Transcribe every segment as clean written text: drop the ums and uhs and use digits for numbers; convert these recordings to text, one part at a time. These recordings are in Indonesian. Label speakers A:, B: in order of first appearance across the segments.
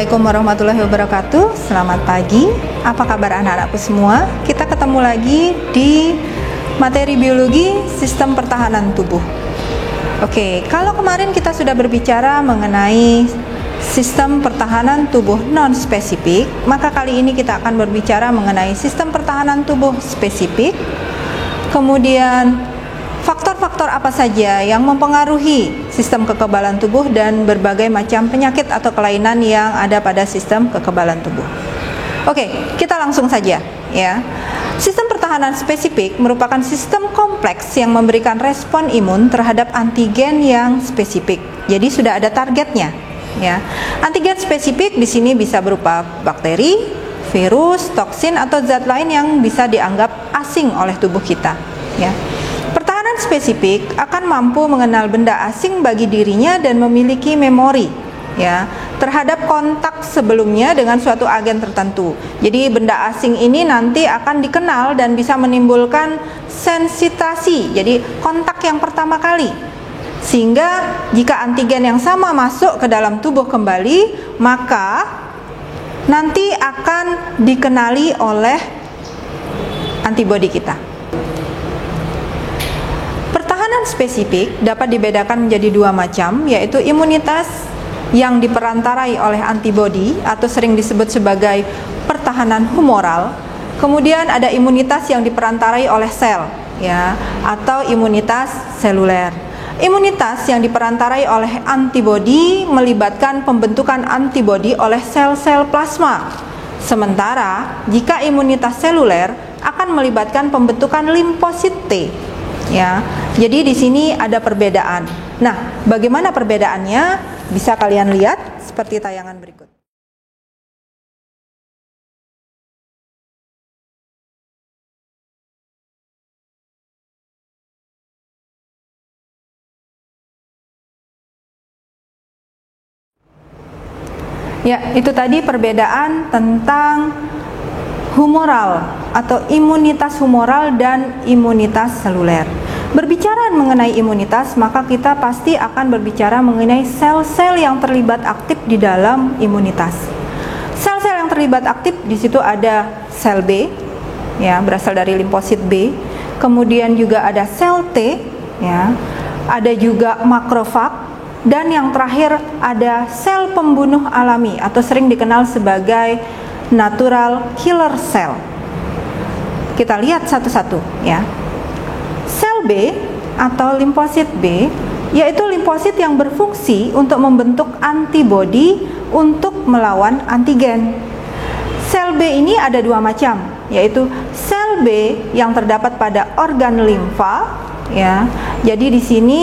A: Assalamualaikum warahmatullahi wabarakatuh. Selamat pagi. Apa kabar anak-anakku semua? Kita ketemu lagi di materi biologi sistem pertahanan tubuh. Oke, kalau kemarin kita sudah berbicara mengenai sistem pertahanan tubuh non-spesifik, maka kali ini kita akan berbicara mengenai sistem pertahanan tubuh spesifik. Kemudian faktor-faktor apa saja yang mempengaruhi sistem kekebalan tubuh dan berbagai macam penyakit atau kelainan yang ada pada sistem kekebalan tubuh. Oke, kita langsung saja ya. Sistem pertahanan spesifik merupakan sistem kompleks yang memberikan respon imun terhadap antigen yang spesifik. Jadi sudah ada targetnya ya. Antigen spesifik di sini bisa berupa bakteri, virus, toksin atau zat lain yang bisa dianggap asing oleh tubuh kita ya. Spesifik akan mampu mengenal benda asing bagi dirinya dan memiliki memori ya terhadap kontak sebelumnya dengan suatu agen tertentu. Jadi benda asing ini nanti akan dikenal dan bisa menimbulkan sensitasi, jadi kontak yang pertama kali, sehingga jika antigen yang sama masuk ke dalam tubuh kembali, maka nanti akan dikenali oleh antibodi kita. Spesifik dapat dibedakan menjadi dua macam, yaitu imunitas yang diperantarai oleh antibodi atau sering disebut sebagai pertahanan humoral. Kemudian ada imunitas yang diperantarai oleh sel ya, atau imunitas seluler. Imunitas yang diperantarai oleh antibodi melibatkan pembentukan antibodi oleh sel-sel plasma. Sementara jika imunitas seluler akan melibatkan pembentukan limfosit T. Ya, jadi di sini ada perbedaan. Nah, bagaimana perbedaannya? Bisa kalian lihat seperti tayangan berikut. Ya, itu tadi perbedaan tentang humoral atau imunitas humoral dan imunitas seluler. Berbicara mengenai imunitas, maka kita pasti akan berbicara mengenai sel-sel yang terlibat aktif di dalam imunitas. Sel-sel yang terlibat aktif di situ ada sel B, ya, berasal dari limfosit B. Kemudian juga ada sel T, ya, ada juga makrofag, dan yang terakhir ada sel pembunuh alami atau sering dikenal sebagai natural killer cell. Kita lihat satu-satu ya. Sel B atau limfosit B yaitu limfosit yang berfungsi untuk membentuk antibodi untuk melawan antigen. Sel B ini ada dua macam, yaitu sel B yang terdapat pada organ limfa ya. Jadi di sini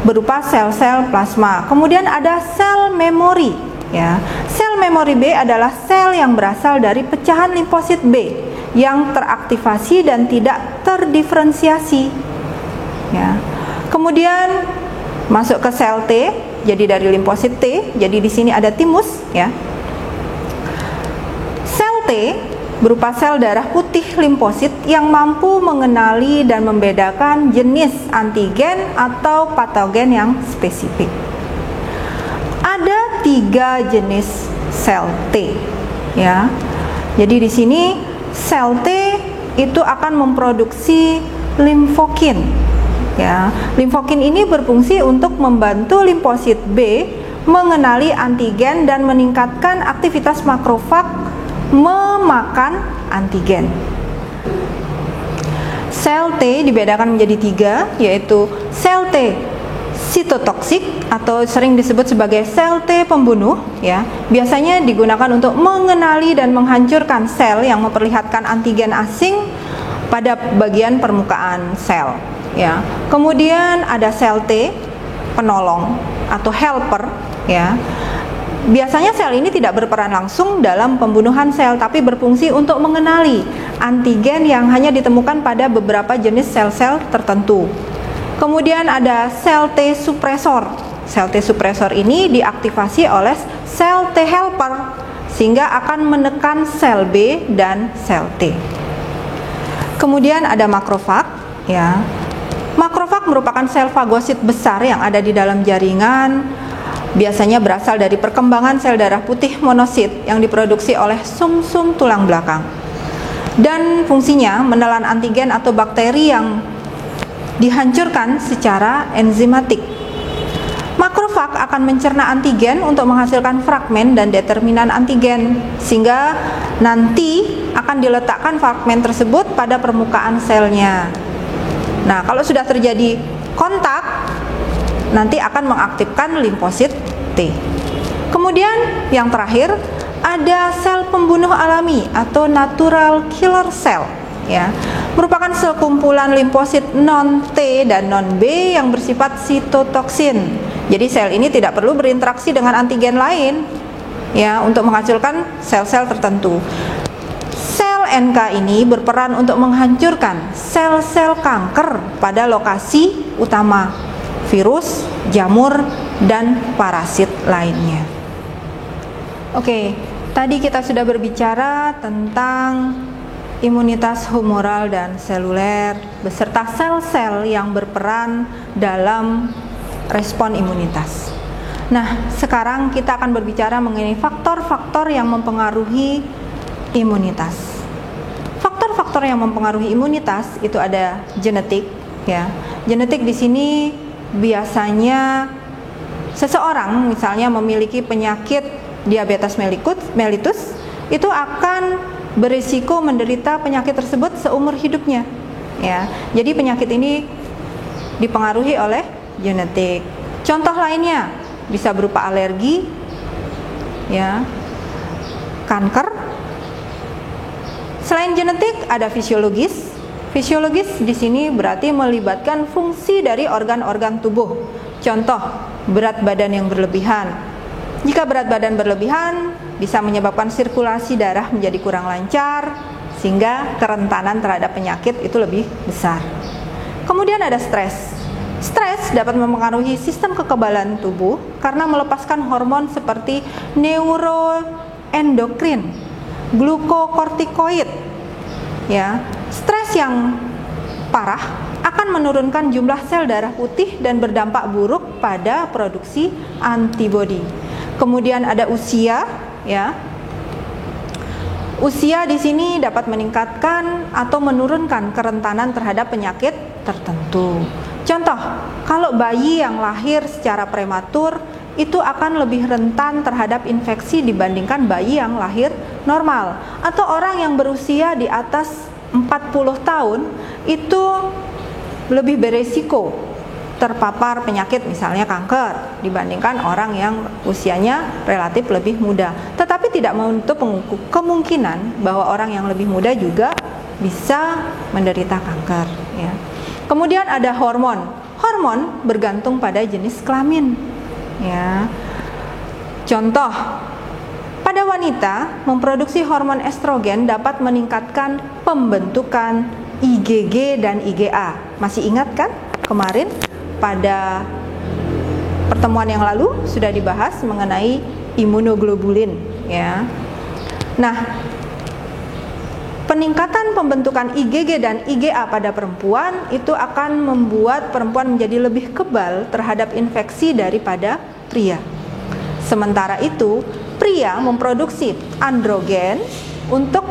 A: berupa sel-sel plasma. Kemudian ada sel memori ya. Sel memori B adalah sel yang berasal dari pecahan limfosit B yang teraktivasi dan tidak terdiferensiasi ya. Kemudian masuk ke sel T, jadi dari limfosit T, jadi di sini ada timus ya. Sel T berupa sel darah putih limfosit yang mampu mengenali dan membedakan jenis antigen atau patogen yang spesifik. Ada 3 jenis sel T ya. Jadi di sini sel T itu akan memproduksi limfokin ya. Limfokin ini berfungsi untuk membantu limfosit B mengenali antigen dan meningkatkan aktivitas makrofag memakan antigen. Sel T dibedakan menjadi 3, yaitu sel T sitotoksik atau sering disebut sebagai sel T pembunuh ya. Biasanya digunakan untuk mengenali dan menghancurkan sel yang memperlihatkan antigen asing pada bagian permukaan sel ya. Kemudian ada sel T penolong atau helper ya. Biasanya sel ini tidak berperan langsung dalam pembunuhan sel, tapi berfungsi untuk mengenali antigen yang hanya ditemukan pada beberapa jenis sel-sel tertentu. Kemudian ada sel T suppresor. Sel T suppresor ini diaktifasi oleh sel T helper sehingga akan menekan sel B dan sel T. Kemudian ada makrofag ya. Makrofag merupakan sel fagosit besar yang ada di dalam jaringan biasanya berasal dari perkembangan sel darah putih monosit yang diproduksi oleh sumsum tulang belakang. Dan fungsinya menelan antigen atau bakteri yang dihancurkan secara enzimatik. Makrofag akan mencerna antigen untuk menghasilkan fragmen dan determinan antigen, sehingga nanti akan diletakkan fragmen tersebut pada permukaan selnya. Nah, kalau sudah terjadi kontak, nanti akan mengaktifkan limfosit T. Kemudian yang terakhir ada sel pembunuh alami atau natural killer cell, ya, merupakan sekumpulan limfosit non T dan non B yang bersifat sitotoksin. Jadi sel ini tidak perlu berinteraksi dengan antigen lain, ya, untuk menghasilkan sel-sel tertentu. Sel NK ini berperan untuk menghancurkan sel-sel kanker pada lokasi utama virus, jamur, dan parasit lainnya. Oke, tadi kita sudah berbicara tentang imunitas humoral dan seluler beserta sel-sel yang berperan dalam respon imunitas. Nah, sekarang kita akan berbicara mengenai faktor-faktor yang mempengaruhi imunitas. Faktor-faktor yang mempengaruhi imunitas itu ada genetik, ya. Genetik di sini biasanya seseorang misalnya memiliki penyakit diabetes mellitus itu akan berisiko menderita penyakit tersebut seumur hidupnya, ya. Jadi penyakit ini dipengaruhi oleh genetik. Contoh lainnya bisa berupa alergi, ya, kanker. Selain genetik ada fisiologis. Fisiologis di sini berarti melibatkan fungsi dari organ-organ tubuh. Contoh, berat badan yang berlebihan. Jika berat badan berlebihan bisa menyebabkan sirkulasi darah menjadi kurang lancar, sehingga kerentanan terhadap penyakit itu lebih besar. Kemudian ada stres. Stres dapat mempengaruhi sistem kekebalan tubuh karena melepaskan hormon seperti neuroendokrin, glukokortikoid, ya. Stres yang parah akan menurunkan jumlah sel darah putih dan berdampak buruk pada produksi antibodi. Kemudian ada usia, ya. Usia di sini dapat meningkatkan atau menurunkan kerentanan terhadap penyakit tertentu. Contoh, kalau bayi yang lahir secara prematur itu akan lebih rentan terhadap infeksi dibandingkan bayi yang lahir normal, atau orang yang berusia di atas 40 tahun itu lebih beresiko terpapar penyakit misalnya kanker dibandingkan orang yang usianya relatif lebih muda. Tetapi tidak menutup kemungkinan bahwa orang yang lebih muda juga bisa menderita kanker, ya. Kemudian ada hormon. Hormon bergantung pada jenis kelamin, ya. Contoh, pada wanita, memproduksi hormon estrogen dapat meningkatkan pembentukan IgG dan IgA. Masih ingat kan? Kemarin pada pertemuan yang lalu sudah dibahas mengenai imunoglobulin, ya. Nah, peningkatan pembentukan IgG dan IgA pada perempuan itu akan membuat perempuan menjadi lebih kebal terhadap infeksi daripada pria. Sementara itu, pria memproduksi androgen untuk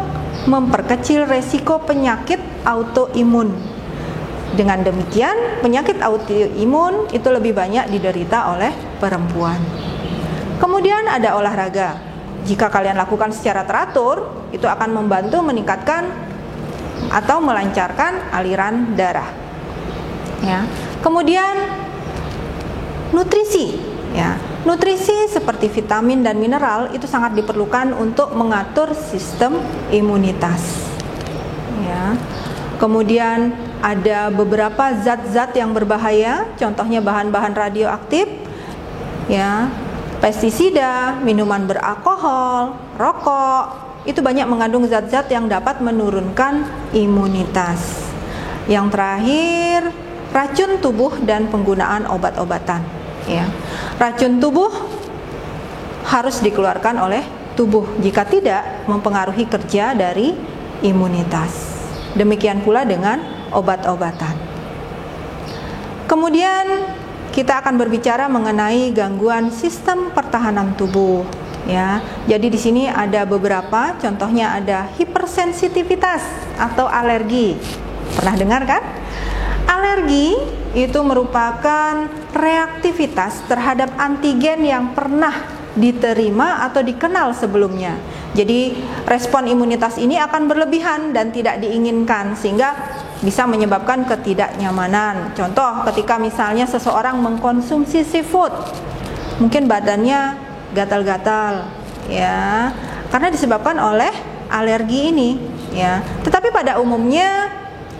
A: memperkecil resiko penyakit autoimun. Dengan demikian, penyakit autoimun itu lebih banyak diderita oleh perempuan. Kemudian ada olahraga. Jika kalian lakukan secara teratur, itu akan membantu meningkatkan atau melancarkan aliran darah, ya. Kemudian nutrisi, ya. Nutrisi seperti vitamin dan mineral itu sangat diperlukan untuk mengatur sistem imunitas, ya. Kemudian ada beberapa zat-zat yang berbahaya, contohnya bahan-bahan radioaktif, ya, pestisida, minuman beralkohol, rokok, itu banyak mengandung zat-zat yang dapat menurunkan imunitas. Yang terakhir, racun tubuh dan penggunaan obat-obatan, ya. Racun tubuh harus dikeluarkan oleh tubuh, jika tidak mempengaruhi kerja dari imunitas. Demikian pula dengan obat-obatan. Kemudian kita akan berbicara mengenai gangguan sistem pertahanan tubuh. Ya, jadi di sini ada beberapa, contohnya ada hipersensitivitas atau alergi. Pernah dengar kan? Alergi itu merupakan reaktivitas terhadap antigen yang pernah diterima atau dikenal sebelumnya. Jadi respon imunitas ini akan berlebihan dan tidak diinginkan sehingga bisa menyebabkan ketidaknyamanan. Contoh, ketika misalnya seseorang mengkonsumsi seafood, mungkin badannya gatal-gatal, ya, karena disebabkan oleh alergi ini, ya. Tetapi pada umumnya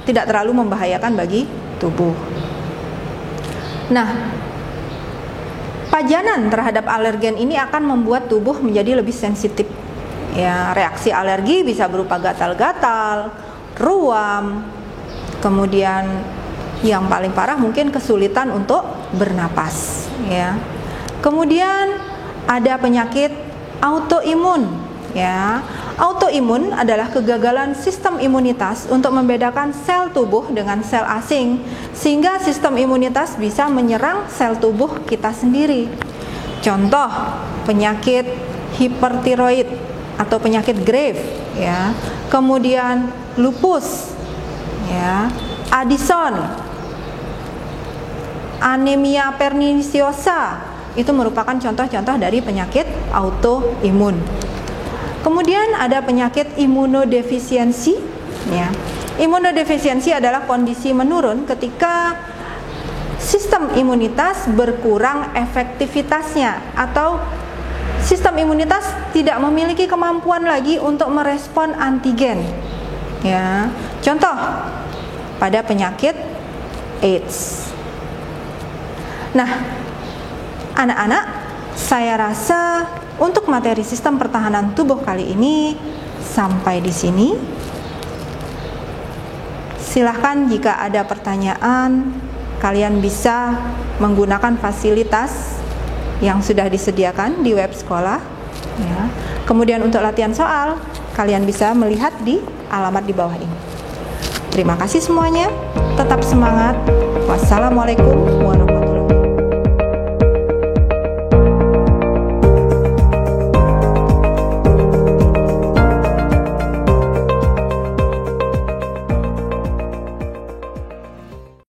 A: tidak terlalu membahayakan bagi tubuh. Nah, pajanan terhadap alergen ini akan membuat tubuh menjadi lebih sensitif. Ya, reaksi alergi bisa berupa gatal-gatal, ruam, kemudian yang paling parah mungkin kesulitan untuk bernapas, ya. Kemudian ada penyakit autoimun, ya. Autoimun adalah kegagalan sistem imunitas untuk membedakan sel tubuh dengan sel asing, sehingga sistem imunitas bisa menyerang sel tubuh kita sendiri. Contoh, penyakit hipertiroid atau penyakit Graves, ya. Kemudian lupus, ya, Addison, anemia perniciosa, itu merupakan contoh-contoh dari penyakit autoimun. Kemudian ada penyakit imunodefisiensi, ya. Imunodefisiensi adalah kondisi menurun ketika sistem imunitas berkurang efektivitasnya atau sistem imunitas tidak memiliki kemampuan lagi untuk merespon antigen, ya. Contoh pada penyakit AIDS. Nah, anak-anak, saya rasa untuk materi sistem pertahanan tubuh kali ini sampai di sini. Silahkan jika ada pertanyaan, kalian bisa menggunakan fasilitas yang sudah disediakan di web sekolah, ya. Kemudian untuk latihan soal, kalian bisa melihat di alamat di bawah ini. Terima kasih semuanya, tetap semangat. Wassalamualaikum warahmatullahi wabarakatuh.